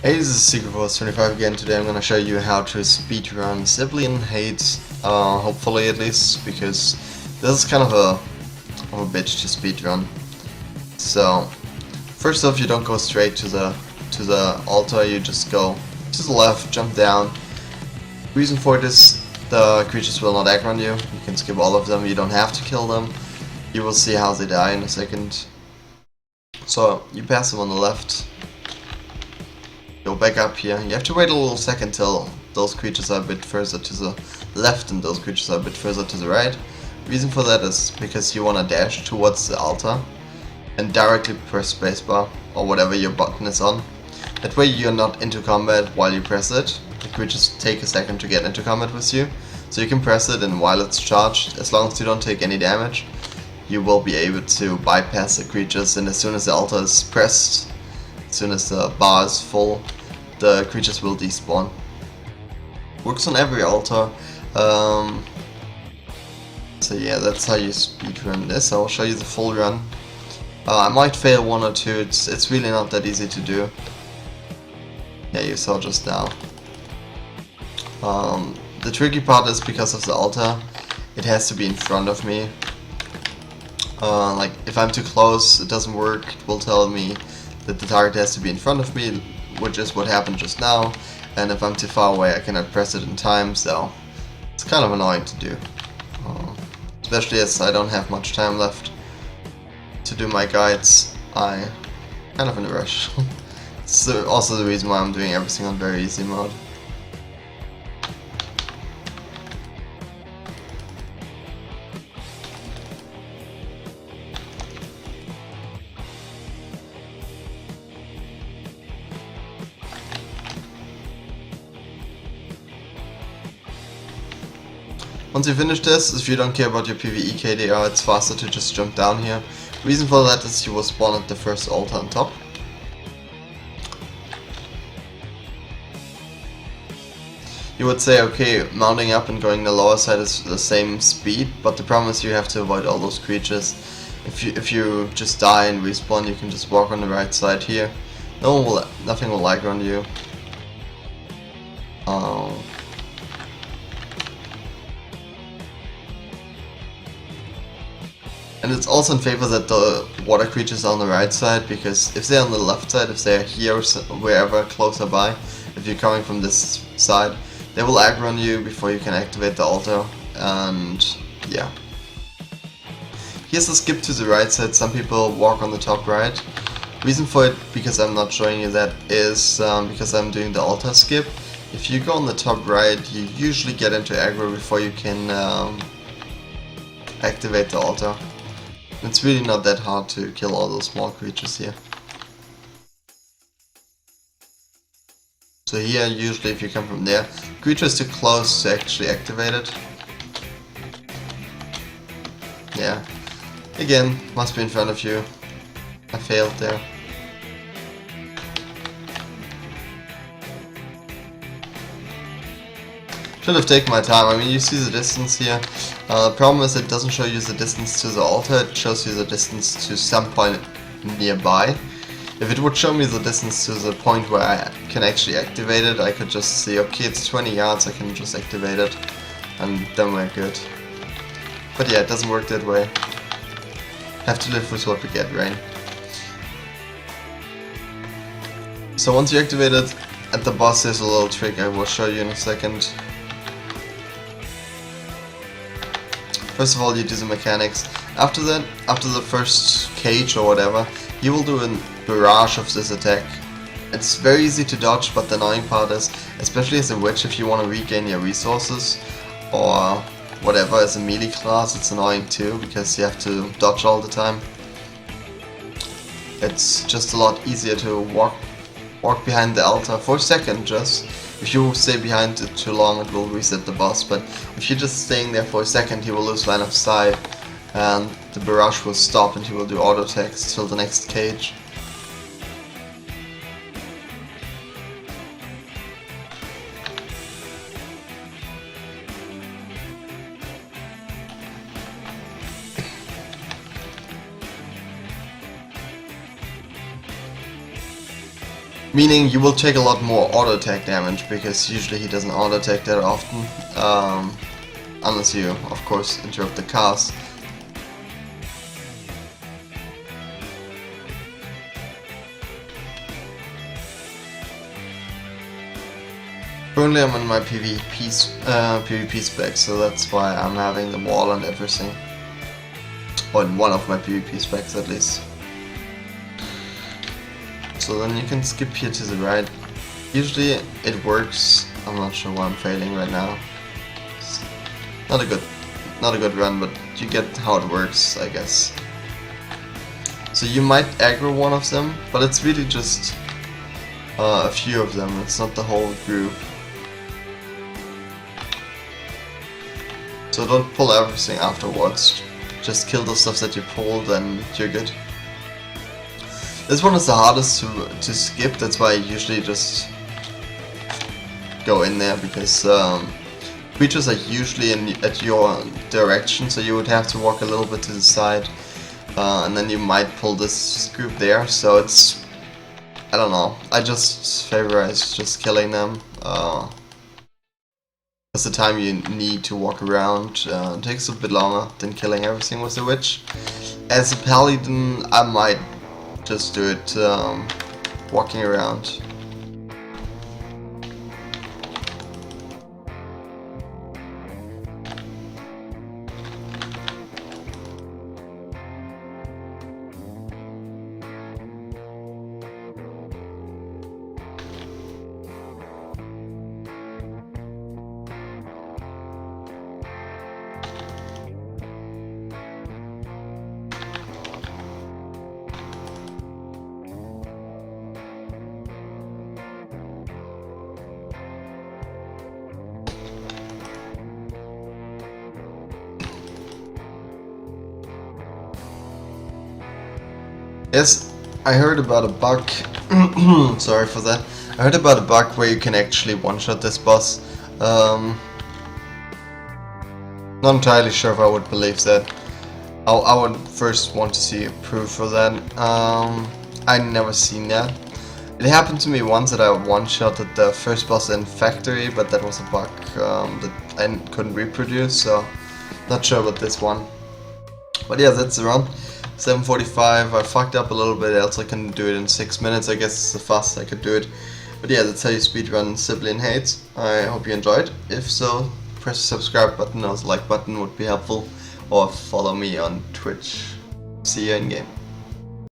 Hey, this is Skyforge 25 again. Today I'm going to show you how to speedrun Sybllian Heights, hopefully at least, because this is kind of a bitch to speedrun. So, first off, you don't go straight to the altar, you just go to the left, jump down. Reason for this, the creatures will not aggro on you. You can skip all of them, you don't have to kill them. You will see how they die in a second. So, you pass them on the left. Go back up here. You have to wait a little second till those creatures are a bit further to the left and those creatures are a bit further to the right. Reason for that is because you want to dash towards the altar and directly press spacebar or whatever your button is on. That way you're not into combat while you press it. The creatures take a second to get into combat with you. So you can press it, and while it's charged, as long as you don't take any damage, you will be able to bypass the creatures, and as soon as the altar is pressed, as soon as the bar is full, the creatures will despawn. Works on every altar. So yeah, that's how you speedrun this. I'll show you the full run. I might fail one or two. It's really not that easy to do. Yeah, you saw just now. The tricky part is because of the altar. It has to be in front of me. Like if I'm too close, it doesn't work. It will tell me that the target has to be in front of me, which is what happened just now, and if I'm too far away I cannot press it in time, so it's kind of annoying to do. Especially as I don't have much time left to do my guides. I'm kind of in a rush. It's also the reason why I'm doing everything on very easy mode. Once you finish this, if you don't care about your PvE KDR, it's faster to just jump down here. Reason for that is you will spawn at the first altar on top. You would say, okay, mounting up and going the lower side is the same speed, but the problem is you have to avoid all those creatures. If you just die and respawn, you can just walk on the right side here. Nothing will lag on you. And it's also in favor that the water creatures are on the right side, because if they're on the left side, if they're here or wherever closer by, if you're coming from this side, they will aggro on you before you can activate the altar, and yeah. Here's the skip to the right side. Some people walk on the top right. Reason for it, because I'm not showing you that, is because I'm doing the altar skip. If you go on the top right, you usually get into aggro before you can activate the altar. It's really not that hard to kill all those small creatures here. So here, usually if you come from there, creature is too close to actually activate it. Yeah. Again, must be in front of you. I failed there. Should have taken my time. I mean, you see the distance here. The problem is it doesn't show you the distance to the altar, it shows you the distance to some point nearby. If it would show me the distance to the point where I can actually activate it, I could just see, okay, it's 20 yards, I can just activate it, and then we're good. But yeah, it doesn't work that way. Have to live with what we get, right? So once you activate it, at the boss there's a little trick I will show you in a second. First of all, you do the mechanics. After that, after the first cage or whatever, you will do a barrage of this attack. It's very easy to dodge, but the annoying part is, especially as a witch, if you want to regain your resources or whatever as a melee class, it's annoying too, because you have to dodge all the time. It's just a lot easier to walk behind the altar for a second just. If you stay behind it too long, it will reset the boss, but if you're just staying there for a second, he will lose line of sight, and the barrage will stop and he will do auto attacks till the next cage. Meaning you will take a lot more auto attack damage, because usually he doesn't auto attack that often, unless you, of course, interrupt the cast. Currently I'm in my PvP spec, so that's why I'm having the wall and everything. Or in one of my PvP specs at least. So then you can skip here to the right. Usually it works. I'm not sure why I'm failing right now. It's not a good run, but you get how it works, I guess. So you might aggro one of them, but it's really just a few of them. It's not the whole group. So don't pull everything afterwards. Just kill the stuff that you pulled and you're good. This one is the hardest to skip, that's why I usually just go in there, because creatures are usually at your direction, so you would have to walk a little bit to the side, and then you might pull this group there, so it's, I don't know, I just favorize just killing them. Because the time you need to walk around takes a bit longer than killing everything with the witch. As a paladin, I might just do it walking around. Yes, I heard about a bug. Sorry for that. I heard about a bug where you can actually one-shot this boss. Not entirely sure if I would believe that. I would first want to see proof for that. I never seen that. It happened to me once that I one-shotted the first boss in Factory, but that was a bug that I couldn't reproduce, so not sure about this one. But yeah, that's the run. 7:45, I fucked up a little bit, else I can do it in 6 minutes, I guess it's the fastest I could do it. But yeah, that's how you speedrun Sybllian Heights. I hope you enjoyed. If so, press the subscribe button or the like button would be helpful, or follow me on Twitch. See you in game.